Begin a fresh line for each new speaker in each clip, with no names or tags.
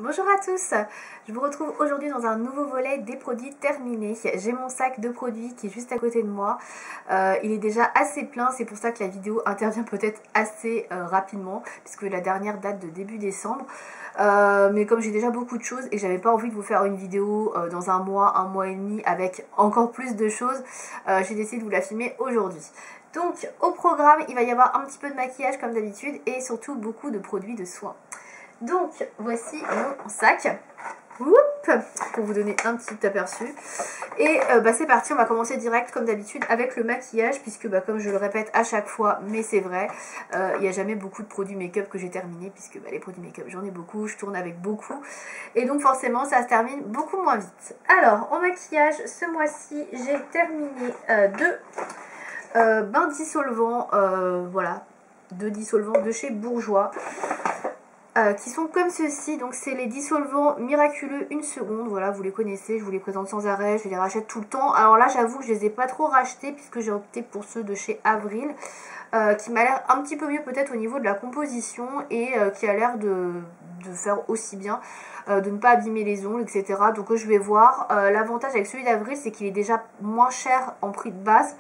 Bonjour à tous, je vous retrouve aujourd'hui dans un nouveau volet des produits terminés. J'ai mon sac de produits qui est juste à côté de moi. Il est déjà assez plein, c'est pour ça que la vidéo intervient peut-être assez rapidement, puisque la dernière date de début décembre. Mais comme j'ai déjà beaucoup de choses et que j'avais pas envie de vous faire une vidéo dans un mois et demi avec encore plus de choses, j'ai décidé de vous la filmer aujourd'hui. Donc au programme, il va y avoir un petit peu de maquillage comme d'habitude et surtout beaucoup de produits de soins. Donc voici mon sac. Oups, pour vous donner un petit aperçu. Et c'est parti, on va commencer direct comme d'habitude avec le maquillage, puisque comme je le répète à chaque fois, mais c'est vrai, il n'y a jamais beaucoup de produits make-up que j'ai terminé, puisque les produits make-up j'en ai beaucoup, je tourne avec beaucoup, et donc forcément ça se termine beaucoup moins vite. Alors en maquillage, ce mois-ci j'ai terminé deux bains dissolvants, voilà, deux dissolvants de chez Bourjois. Qui sont comme ceci, donc c'est les dissolvants miraculeux 1 seconde, voilà vous les connaissez, je vous les présente sans arrêt, je les rachète tout le temps. Alors là j'avoue que je les ai pas trop rachetés puisque j'ai opté pour ceux de chez Avril, qui m'a l'air un petit peu mieux peut-être au niveau de la composition et qui a l'air de faire aussi bien, de ne pas abîmer les ongles, etc. Donc je vais voir. L'avantage avec celui d'Avril, c'est qu'il est déjà moins cher en prix de base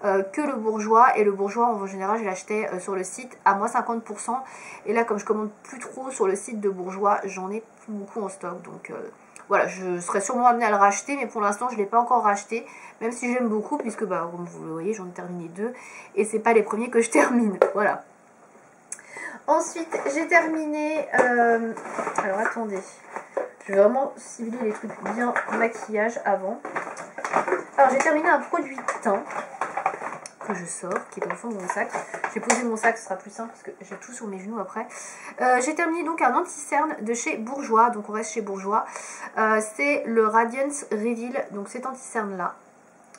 que le Bourjois, et le Bourjois en général je l'achetais sur le site à moins 50%, et là comme je commande plus trop sur le site de Bourjois, j'en ai plus beaucoup en stock, donc voilà, je serais sûrement amenée à le racheter, mais pour l'instant je ne l'ai pas encore racheté, même si j'aime beaucoup, puisque comme vous le voyez j'en ai terminé deux, et c'est pas les premiers que je termine, voilà. Ensuite j'ai terminé, alors attendez, je vais vraiment cibler les trucs bien maquillage avant. Alors j'ai terminé un produit teint que je sors, qui est au fond de mon sac. J'ai posé mon sac, ce sera plus simple parce que j'ai tout sur mes genoux après. J'ai terminé donc un anti-cerne de chez Bourjois, donc on reste chez Bourjois. C'est le Radiance Reveal, donc cet anti-cerne là.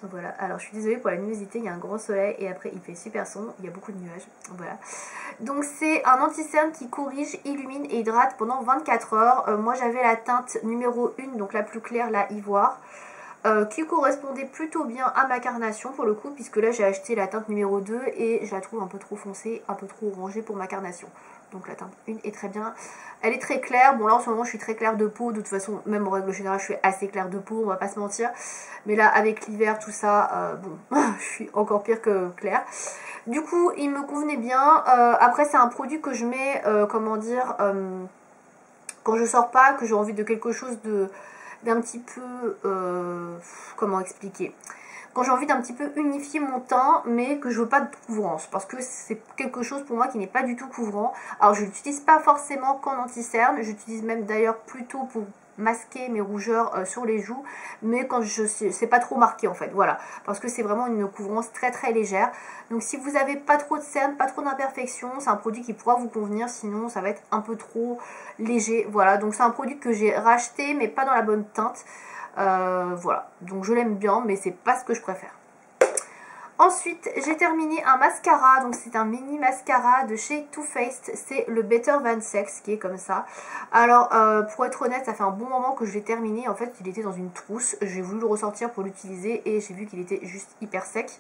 Voilà, alors je suis désolée pour la luminosité, il y a un grand soleil et après il fait super sombre, il y a beaucoup de nuages, voilà. Donc c'est un anti-cerne qui corrige, illumine et hydrate pendant 24 heures. Moi j'avais la teinte numéro 1, donc la plus claire, la ivoire, qui correspondait plutôt bien à ma carnation pour le coup, puisque là j'ai acheté la teinte numéro 2 et je la trouve un peu trop foncée, un peu trop orangée pour ma carnation. Donc la teinte 1 est très bien, elle est très claire. Bon là en ce moment je suis très claire de peau, de toute façon même en règle générale je suis assez claire de peau, on va pas se mentir. Mais là avec l'hiver tout ça, bon, je suis encore pire que claire. Du coup il me convenait bien. Après c'est un produit que je mets, comment dire, quand je sors pas, que j'ai envie de quelque chose d'un petit peu, comment expliquer, quand j'ai envie d'un petit peu unifier mon teint, mais que je veux pas de couvrance, parce que c'est quelque chose pour moi qui n'est pas du tout couvrant. Alors je l'utilise pas forcément qu'en anti-cerne, j'utilise même d'ailleurs plutôt pour masquer mes rougeurs sur les joues, mais quand c'est pas trop marqué en fait, voilà, parce que c'est vraiment une couvrance très très légère. Donc si vous avez pas trop de cernes, pas trop d'imperfections, c'est un produit qui pourra vous convenir, sinon ça va être un peu trop léger, voilà. Donc c'est un produit que j'ai racheté mais pas dans la bonne teinte, voilà, donc je l'aime bien mais c'est pas ce que je préfère. Ensuite j'ai terminé un mascara, donc c'est un mini mascara de chez Too Faced, c'est le Better Than Sex qui est comme ça. Alors pour être honnête, ça fait un bon moment que je l'ai terminé, en fait il était dans une trousse, j'ai voulu le ressortir pour l'utiliser et j'ai vu qu'il était juste hyper sec.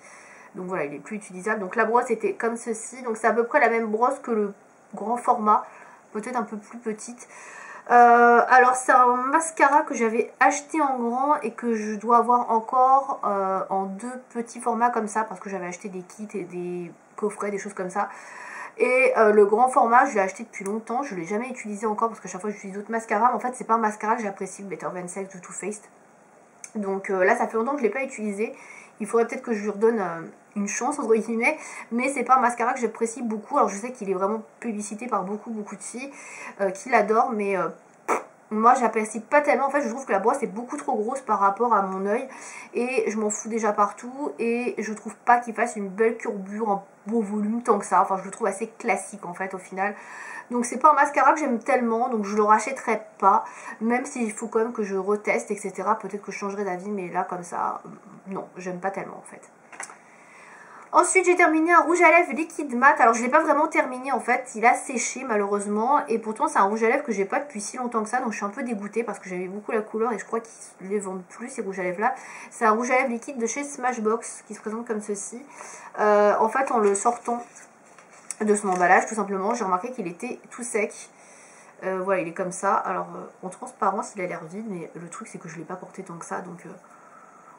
Donc voilà, il est plus utilisable. Donc la brosse était comme ceci, donc c'est à peu près la même brosse que le grand format, peut-être un peu plus petite. Alors c'est un mascara que j'avais acheté en grand et que je dois avoir encore en deux petits formats comme ça, parce que j'avais acheté des kits et des coffrets, des choses comme ça. Et le grand format je l'ai acheté depuis longtemps, je ne l'ai jamais utilisé encore parce que chaque fois j'utilise d'autres mascaras, mais en fait c'est pas un mascara que j'apprécie, le Better Than Sex de Too Faced. Donc là ça fait longtemps que je ne l'ai pas utilisé, il faudrait peut-être que je lui redonne une chance entre guillemets, mais c'est pas un mascara que j'apprécie beaucoup. Alors je sais qu'il est vraiment publicité par beaucoup de filles qui l'adorent, mais moi j'apprécie pas tellement. En fait je trouve que la brosse est beaucoup trop grosse par rapport à mon œil et je m'en fous déjà partout, et je trouve pas qu'il fasse une belle courbure, un beau volume tant que ça. Enfin je le trouve assez classique en fait au final. Donc c'est pas un mascara que j'aime tellement, donc je le rachèterai pas, même s'il faut quand même que je reteste, etc. Peut-être que je changerai d'avis, mais là comme ça, non, j'aime pas tellement en fait. Ensuite j'ai terminé un rouge à lèvres liquide mat. Alors je l'ai pas vraiment terminé en fait, il a séché malheureusement, et pourtant c'est un rouge à lèvres que j'ai pas depuis si longtemps que ça, donc je suis un peu dégoûtée parce que j'aimais beaucoup la couleur et je crois qu'ils les vendent plus ces rouges à lèvres là. C'est un rouge à lèvres liquide de chez Smashbox qui se présente comme ceci. En fait en le sortant de son emballage tout simplement, j'ai remarqué qu'il était tout sec. Voilà, il est comme ça. Alors, en transparence, il a l'air vide, mais le truc, c'est que je ne l'ai pas porté tant que ça. Donc,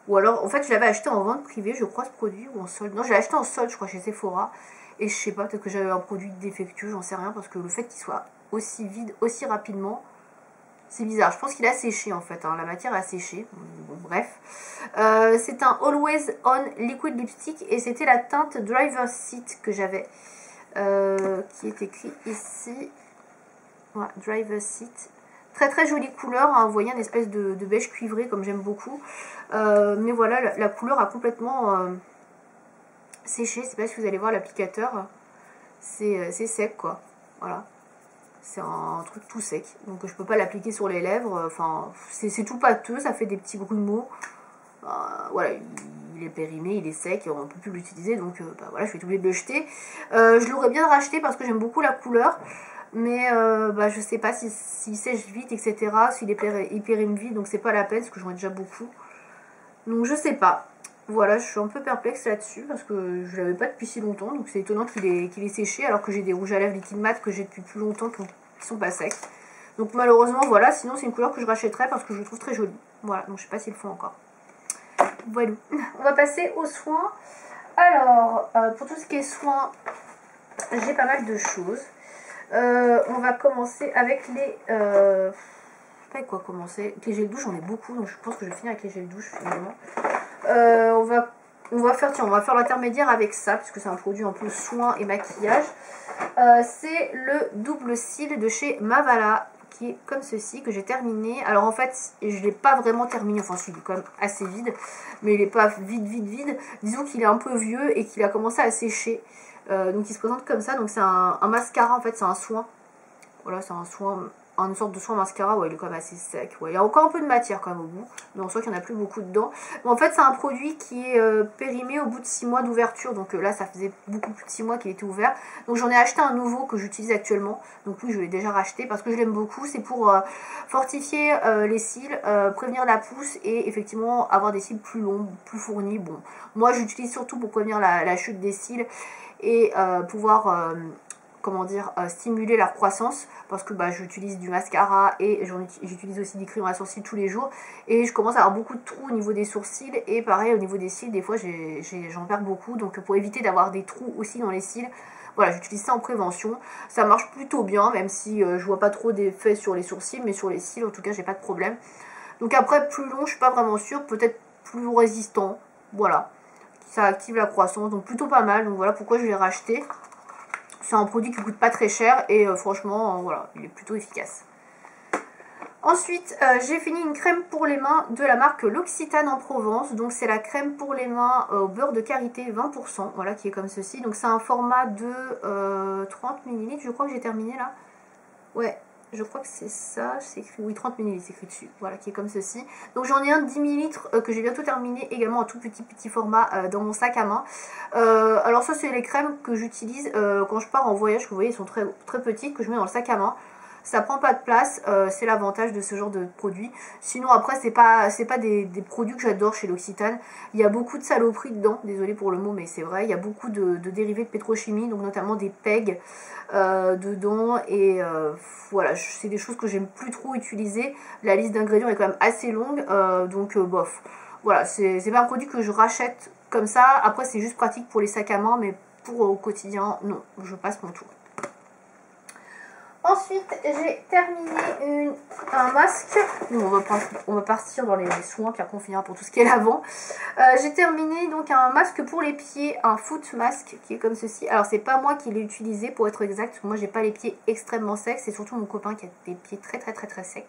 ou alors, en fait, je l'avais acheté en vente privée, je crois, ce produit, ou en solde. Non, je l'ai acheté en solde, je crois, chez Sephora. Et je sais pas, peut-être que j'avais un produit défectueux, j'en sais rien, parce que le fait qu'il soit aussi vide, aussi rapidement, c'est bizarre. Je pense qu'il a séché, en fait. Hein. La matière a séché. Bon, bref. C'est un Always On Liquid Lipstick, et c'était la teinte Driver's Seat que j'avais. Qui est écrit ici. Voilà, Driver's Seat. Très très jolie couleur, hein. Vous voyez, une espèce de beige cuivré comme j'aime beaucoup. Mais voilà, la couleur a complètement séché. Je ne sais pas si vous allez voir l'applicateur. C'est sec quoi. Voilà. C'est un truc tout sec. Donc je peux pas l'appliquer sur les lèvres. Enfin, c'est tout pâteux, ça fait des petits grumeaux. Voilà, il est périmé, il est sec, on ne peut plus l'utiliser. Donc bah, voilà, je vais être obligée de le jeter. Je l'aurais bien racheté parce que j'aime beaucoup la couleur. Mais bah, je sais pas s'il sèche vite, etc. S'il périme vite, donc c'est pas la peine parce que j'en ai déjà beaucoup. Donc je sais pas. Voilà, je suis un peu perplexe là-dessus parce que je l'avais pas depuis si longtemps. Donc c'est étonnant qu'il ait séché alors que j'ai des rouges à lèvres liquide mat que j'ai depuis plus longtemps qui sont pas secs. Donc malheureusement, voilà. Sinon, c'est une couleur que je rachèterais parce que je le trouve très jolie. Voilà, donc je sais pas s'ils le font encore. Voilà. On va passer aux soins. Alors, pour tout ce qui est soins, j'ai pas mal de choses. On va commencer avec les... pas avec quoi commencer. Avec les gels douche, j'en ai beaucoup, donc je pense que je vais finir avec les gels douche finalement. On va faire l'intermédiaire avec ça, puisque c'est un produit un peu soin et maquillage. C'est le double cils de chez Mavala, qui est comme ceci, que j'ai terminé. Alors en fait, je ne l'ai pas vraiment terminé, enfin il est quand même assez vide, mais il n'est pas vide. Disons qu'il est un peu vieux et qu'il a commencé à sécher. Donc il se présente comme ça, donc c'est un mascara en fait, c'est un soin. Voilà, c'est un soin, une sorte de soin mascara, ouais, il est quand même assez sec. Ouais, il y a encore un peu de matière quand même au bout, mais on sent qu'il n'y en a plus beaucoup dedans. Mais en fait, c'est un produit qui est périmé au bout de 6 mois d'ouverture, donc là, ça faisait beaucoup plus de 6 mois qu'il était ouvert. Donc j'en ai acheté un nouveau que j'utilise actuellement, donc oui, je l'ai déjà racheté parce que je l'aime beaucoup. C'est pour fortifier les cils, prévenir la pousse et effectivement avoir des cils plus longs, plus fournis. Bon, moi, j'utilise surtout pour prévenir la chute des cils et pouvoir... comment dire, stimuler leur croissance parce que bah, j'utilise du mascara et j'utilise aussi des crayons à sourcils tous les jours et je commence à avoir beaucoup de trous au niveau des sourcils et pareil au niveau des cils des fois j'en perds beaucoup, donc pour éviter d'avoir des trous aussi dans les cils, voilà, j'utilise ça en prévention. Ça marche plutôt bien même si je vois pas trop d'effets sur les sourcils, mais sur les cils en tout cas j'ai pas de problème. Donc après plus long je suis pas vraiment sûre, peut-être plus résistant, voilà, ça active la croissance, donc plutôt pas mal, donc voilà pourquoi je l'ai racheté. C'est un produit qui coûte pas très cher et franchement, voilà, il est plutôt efficace. Ensuite, j'ai fini une crème pour les mains de la marque L'Occitane en Provence. Donc c'est la crème pour les mains au beurre de karité 20%, voilà, qui est comme ceci. Donc c'est un format de 30 ml, je crois que j'ai terminé là. Ouais, je crois que c'est ça, c'est écrit, oui 30 ml c'est écrit dessus, voilà, qui est comme ceci. Donc j'en ai un de 10 ml que j'ai bientôt terminé, également un tout petit format dans mon sac à main. Alors ça c'est les crèmes que j'utilise quand je pars en voyage, que vous voyez, ils sont très, très petites, que je mets dans le sac à main. Ça prend pas de place, c'est l'avantage de ce genre de produit. Sinon après c'est pas des produits que j'adore chez L'Occitane. Il y a beaucoup de saloperies dedans, désolé pour le mot mais c'est vrai. Il y a beaucoup de dérivés de pétrochimie, donc notamment des PEG dedans. Et voilà, c'est des choses que j'aime plus trop utiliser. La liste d'ingrédients est quand même assez longue, donc bof. Voilà, c'est pas un produit que je rachète comme ça. Après c'est juste pratique pour les sacs à main, mais pour au quotidien, non, je passe mon tour. Ensuite, j'ai terminé un masque. On va partir dans les soins, puis après on finira pour tout ce qui est l'avant. J'ai terminé donc un masque pour les pieds, un foot mask qui est comme ceci. Alors c'est pas moi qui l'ai utilisé pour être exact, parce que moi j'ai pas les pieds extrêmement secs. C'est surtout mon copain qui a des pieds très secs.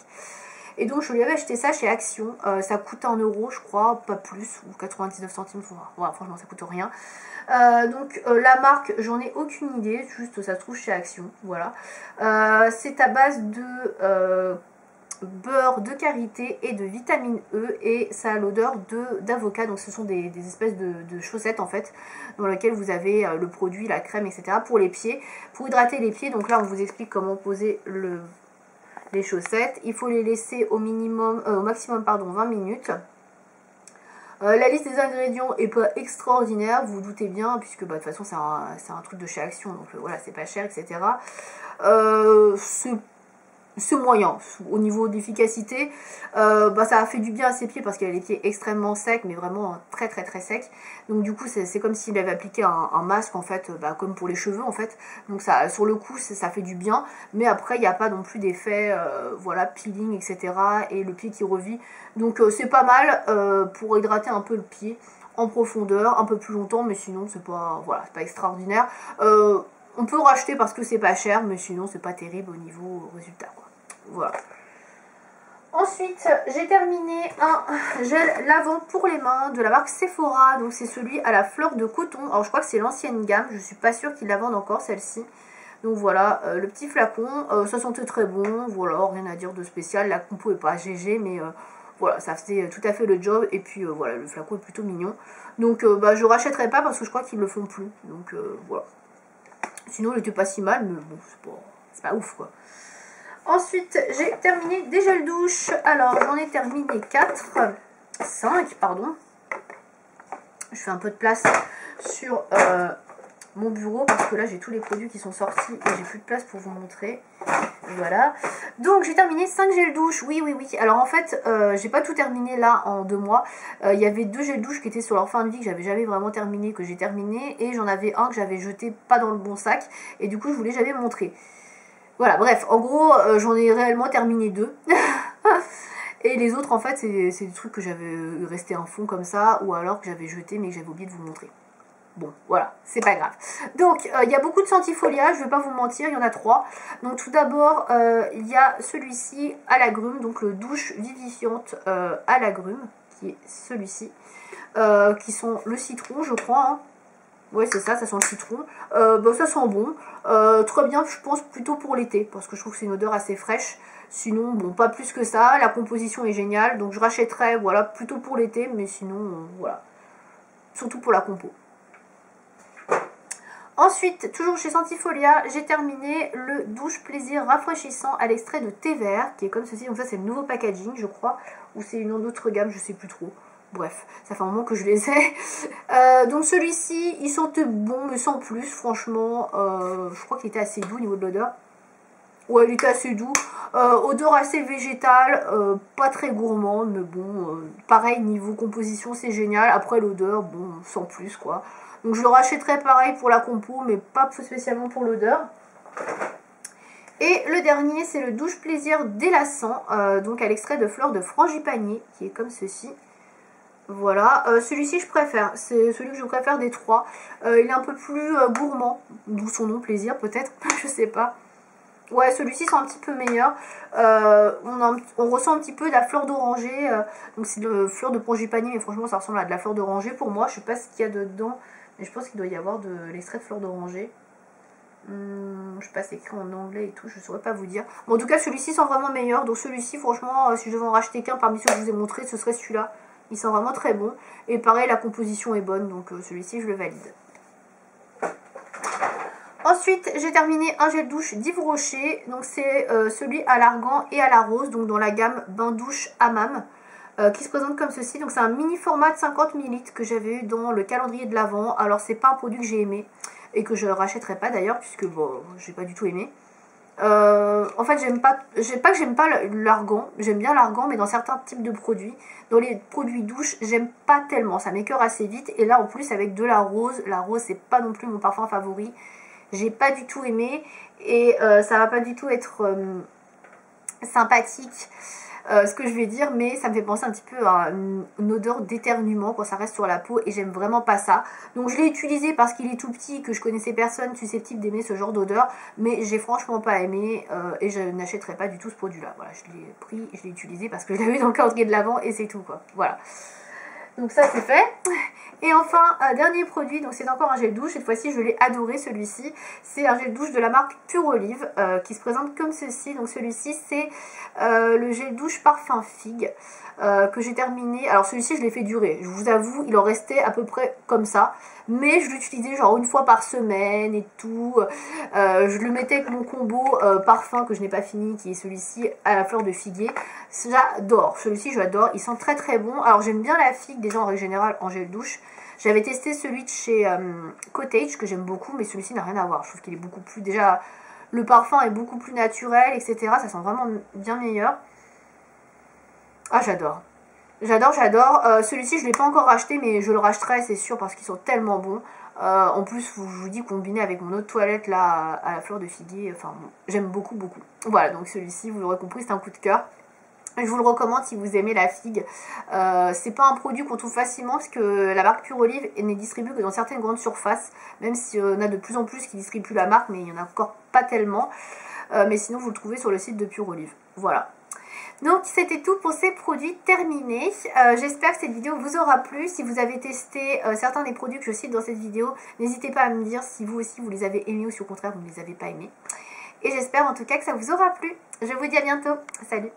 Et donc je lui avais acheté ça chez Action, ça coûte 1 € je crois, pas plus, ou 99 centimes, voilà, franchement ça coûte rien. Donc la marque, j'en ai aucune idée, juste ça se trouve chez Action, voilà. C'est à base de beurre de karité et de vitamine E et ça a l'odeur d'avocat, donc ce sont des espèces de chaussettes en fait, dans lesquelles vous avez le produit, la crème, etc. pour les pieds, pour hydrater les pieds. Donc là on vous explique comment poser les chaussettes. Il faut les laisser au maximum 20 minutes. La liste des ingrédients est pas extraordinaire, vous vous doutez bien, puisque bah, de toute façon c'est un truc de chez Action, donc voilà, c'est pas cher, etc. C'est c'est moyen. Au niveau d'efficacité, bah, ça a fait du bien à ses pieds parce qu'il a les pieds extrêmement secs, mais vraiment très très très secs. Donc du coup c'est comme s'il avait appliqué un masque en fait, bah, comme pour les cheveux en fait. Donc ça, sur le coup ça fait du bien, mais après il n'y a pas non plus d'effet voilà, peeling etc. et le pied qui revit. Donc c'est pas mal pour hydrater un peu le pied en profondeur, un peu plus longtemps, mais sinon c'est pas, voilà, c'est pas extraordinaire. On peut racheter parce que c'est pas cher, mais sinon c'est pas terrible au niveau résultat, quoi. Voilà. Ensuite, j'ai terminé un gel lavant pour les mains de la marque Sephora. Donc c'est celui à la fleur de coton. Alors je crois que c'est l'ancienne gamme. Je suis pas sûre qu'ils la vendent encore celle-ci. Donc voilà, le petit flacon. Ça sentait très bon. Voilà, rien à dire de spécial. La compo est pas GG, mais voilà, ça faisait tout à fait le job. Et puis voilà, le flacon est plutôt mignon. Donc bah, je rachèterai pas parce que je crois qu'ils le font plus. Donc voilà. Sinon il était pas si mal, mais bon, c'est pas ouf quoi. Ensuite, j'ai terminé des gels douche. Alors, j'en ai terminé 5, pardon. Je fais un peu de place sur mon bureau parce que là, j'ai tous les produits qui sont sortis et j'ai plus de place pour vous montrer. Voilà. Donc, j'ai terminé 5 gels douche. Oui, oui, oui. Alors, en fait, j'ai pas tout terminé là en 2 mois. Il y avait 2 gels douche qui étaient sur leur fin de vie que j'avais jamais vraiment terminé, que j'ai terminé. Et j'en avais un que j'avais jeté pas dans le bon sac. Et du coup, je vous l'ai jamais montré. Voilà, bref, en gros, j'en ai réellement terminé 2. Et les autres, en fait, c'est des trucs que j'avais resté en fond comme ça, ou alors que j'avais jeté, mais que j'avais oublié de vous montrer. Bon, voilà, c'est pas grave. Donc, il y a beaucoup de Sentifolia, je vais pas vous mentir, il y en a 3. Donc, tout d'abord, il y a celui-ci à l'agrumes, donc le douche vivifiante à l'agrumes, qui est celui-ci, qui sont le citron, je crois, hein. Ouais, c'est ça, ça sent le citron. Bah, ça sent bon. Très bien, je pense, plutôt pour l'été, parce que je trouve que c'est une odeur assez fraîche. Sinon, bon, pas plus que ça. La composition est géniale, donc je rachèterais, voilà, plutôt pour l'été, mais sinon, voilà. Surtout pour la compo. Ensuite, toujours chez Sentifolia, j'ai terminé le douche plaisir rafraîchissant à l'extrait de thé vert, qui est comme ceci. Donc ça, c'est le nouveau packaging, je crois, ou c'est une autre gamme, je sais plus trop. Bref, ça fait un moment que je les ai. Donc celui-ci, il sentait bon, mais sans plus, franchement. Je crois qu'il était assez doux au niveau de l'odeur. Ouais, il était assez doux. Odeur assez végétale, pas très gourmande, mais bon, pareil, niveau composition, c'est génial. Après l'odeur, bon, sans plus, quoi. Donc je le rachèterai pareil pour la compo, mais pas spécialement pour l'odeur. Et le dernier, c'est le douche plaisir délassant, donc à l'extrait de fleurs de frangipanier, qui est comme ceci. Voilà, celui-ci je préfère, c'est celui que je préfère des 3. Il est un peu plus gourmand, d'où son nom plaisir peut-être, je sais pas. Ouais, celui-ci c'est un petit peu meilleur. On ressent un petit peu de la fleur d'oranger, donc c'est de la fleur de frangipanier, mais franchement ça ressemble à de la fleur d'oranger pour moi. Je sais pas ce qu'il y a dedans, mais je pense qu'il doit y avoir de l'extrait de fleur d'oranger. Je sais pas, c'est écrit en anglais et tout, je saurais pas vous dire. Bon, en tout cas celui-ci sent vraiment meilleur, donc celui-ci franchement, si je devais en racheter qu'un parmi ceux que je vous ai montré, ce serait celui-là. Il sent vraiment très bon. Et pareil, la composition est bonne, donc celui-ci, je le valide. Ensuite, j'ai terminé un gel douche d'Yves Rocher. Donc c'est celui à l'argan et à la rose, donc dans la gamme bain douche hammam, qui se présente comme ceci. Donc c'est un mini format de 50 ml que j'avais eu dans le calendrier de l'Avent. Alors c'est pas un produit que j'ai aimé et que je rachèterai pas d'ailleurs, puisque bon, j'ai pas du tout aimé. En fait, que j'aime pas l'argan, j'aime bien l'argan, mais dans certains types de produits. Dans les produits douche, j'aime pas tellement, ça m'écœure assez vite. Et là, en plus, avec de la rose c'est pas non plus mon parfum favori. J'ai pas du tout aimé, et ça va pas du tout être sympathique, ce que je vais dire, mais ça me fait penser un petit peu à une odeur d'éternuement quand ça reste sur la peau, et j'aime vraiment pas ça. Donc je l'ai utilisé parce qu'il est tout petit, que je connaissais personne susceptible d'aimer ce genre d'odeur, mais j'ai franchement pas aimé, et je n'achèterai pas du tout ce produit là. Voilà, je l'ai pris, je l'ai utilisé parce que je l'avais eu dans le calendrier de l'Avent, et c'est tout quoi. Voilà, donc ça c'est fait. Et enfin, dernier produit, donc c'est encore un gel douche, cette fois-ci je l'ai adoré celui-ci, c'est un gel douche de la marque Pure Olive, qui se présente comme ceci. Donc celui-ci c'est le gel douche parfum figue, que j'ai terminé. Alors celui-ci je l'ai fait durer, je vous avoue, il en restait à peu près comme ça, mais je l'utilisais genre une fois par semaine et tout. Je le mettais avec mon combo parfum que je n'ai pas fini, qui est celui-ci à la fleur de figuier. J'adore, celui-ci je l'adore, il sent très très bon. Alors j'aime bien la figue déjà en règle générale en gel douche. J'avais testé celui de chez Cottage que j'aime beaucoup, mais celui-ci n'a rien à voir. Je trouve qu'il est beaucoup plus, déjà Le parfum est beaucoup plus naturel, etc. Ça sent vraiment bien meilleur. Ah, j'adore. J'adore, j'adore. Celui-ci, je ne l'ai pas encore racheté, mais je le rachèterai, c'est sûr, parce qu'ils sont tellement bons. En plus, je vous dis, combiné avec mon autre toilette, là, à la fleur de figuier, enfin, bon, j'aime beaucoup, beaucoup. Voilà, donc celui-ci, vous l'aurez compris, c'est un coup de cœur. Je vous le recommande si vous aimez la figue. C'est pas un produit qu'on trouve facilement, parce que la marque Pure Olive n'est distribuée que dans certaines grandes surfaces, même s'il y en a de plus en plus qui distribuent la marque, mais il n'y en a encore pas tellement. Mais sinon, vous le trouvez sur le site de Pure Olive. Voilà. Donc c'était tout pour ces produits terminés. J'espère que cette vidéo vous aura plu. Si vous avez testé certains des produits que je cite dans cette vidéo, n'hésitez pas à me dire si vous aussi vous les avez aimés ou si au contraire vous ne les avez pas aimés. Et j'espère en tout cas que ça vous aura plu. Je vous dis à bientôt. Salut!